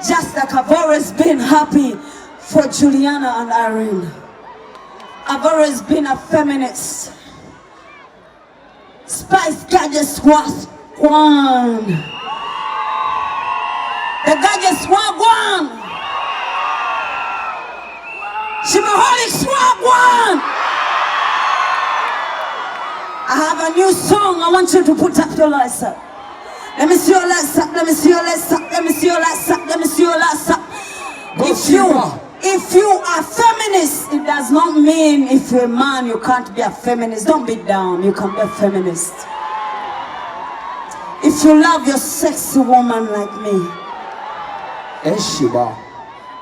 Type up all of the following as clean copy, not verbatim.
Just like I've always been happy for Juliana and Irene. I've always been a feminist. Spice Gadgets was one. The Gadgets were one. Shimaholics were one. I have a new song. I want you to put up your lights up. Let me see your lights up. Let me see your lights up. Let me see your lights up. Let me see your lights up. If you are feminist, it does not mean if you're a man you can't be a feminist. Don't be down. You can be a feminist. If you love your sexy woman like me, Sheebah,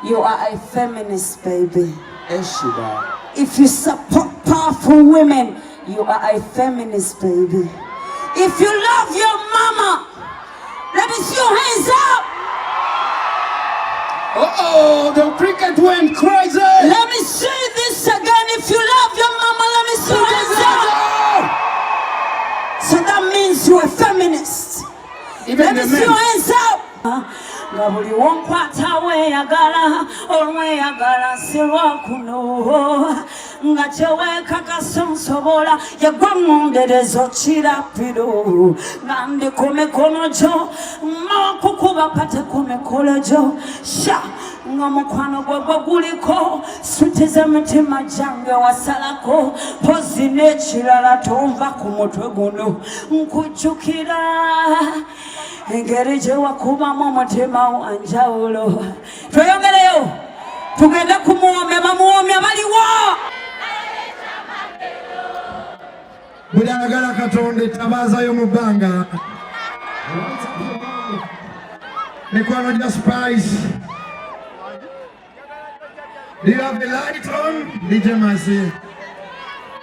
you are a feminist, baby. Sheebah. If you support powerful women, you are a feminist, baby. If you love your mama, let me see your hands up. Uh-oh, the cricket went crazy. Let me see this again. If you love your mama, let me see your hands up. So that means you're a feminist. Let me see your hands up. Gabuli wonkwata weyagala olweyagala sirwa kuno nga kyeweka kasonsobola yagwa munderezo kirapiro nga ndi ku mikono gyo makukuba kate ku mikolo gyo sha nga omukwano gwe guliko switiza mitima gyange wasalako pozi n'ekirala tonva ku mutwe guno nkujjukira engeri gye wakubamu omutima wanjawulo. Tweyongereyo tugende kumuwomya bamuwomya baliwo. Buli ayagala Katonda etabaazayo mu bbanga. Mikwano gya Spice. Do you have the light on? DJ Mercy.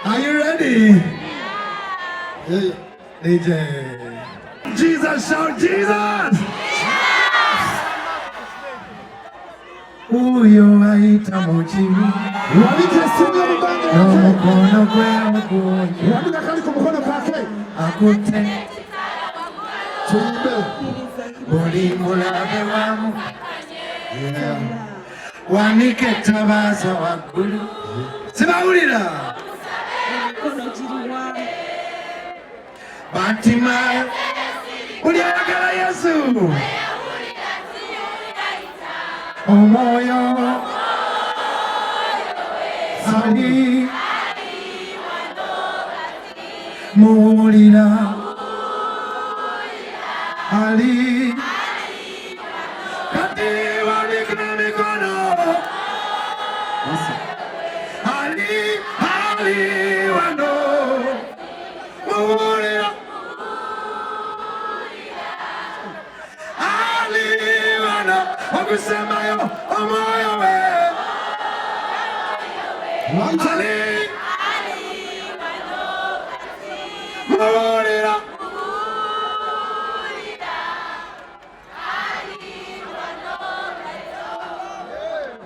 Are you ready? Hey, DJ. Jesus, shout Jesus! Uyo aita mochimi. Omukwano gwe okunyo. Akute. Buli mulabe wamu. Wanike tabaza waggulu. Sibawulira. Batima. Buli ayagala Yesu. Omwoyo ali muwulira ali kati walikira mikono ali wano muwulira ali wano okusemayo omwoyo we ali muwulira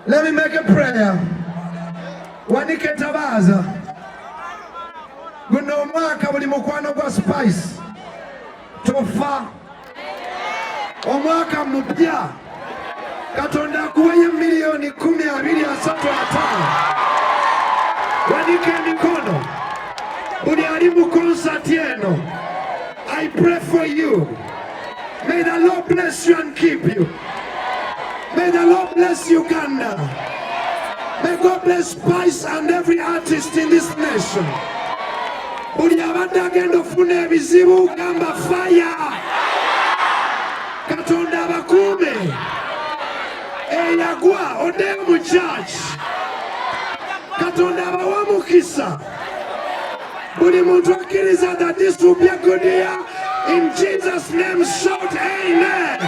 Let me make a prayer. Wanike tabaza. Guno omwaka buli mukwano gwa Spice. Tofa. Omwaka mupya. Katonda akuwenye milioni 12.35. Wanike mikono. Buli ali mu concert yeno. I pray for you. May the Lord bless you and keep you. May the Lord bless Uganda. May God bless Spice and every artist in this nation. Buli abadde agenda ofuna ebizibu gamba fire. Katonda abakuume. Eyagwa ode mu church. Katonda abawa mukisa. Buli muntu akkiriza that this will be a good year. In Jesus' name, shout amen.